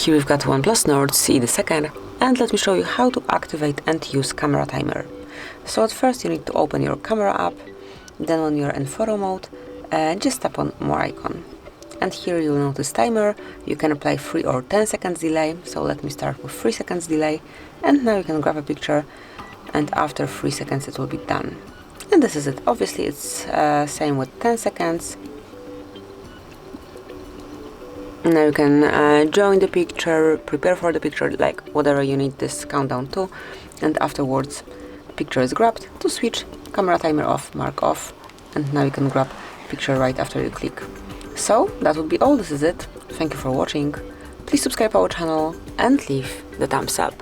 Here we've got OnePlus Nord CE the second, and let me show you how to activate and use camera timer. So at first you need to open your camera app, then when you're in photo mode, just tap on more icon. And here you'll notice timer. You can apply 3 or 10 seconds delay, so let me start with 3 seconds delay, and now you can grab a picture, and after 3 seconds it will be done. And this is it. Obviously it's same with 10 seconds. Now you can join the picture, prepare for the picture, like whatever you need this countdown to, and afterwards the picture is grabbed. To switch, camera timer off, mark off, and now you can grab picture right after you click. So that would be all. This is it. Thank you for watching. Please subscribe our channel and leave the thumbs up.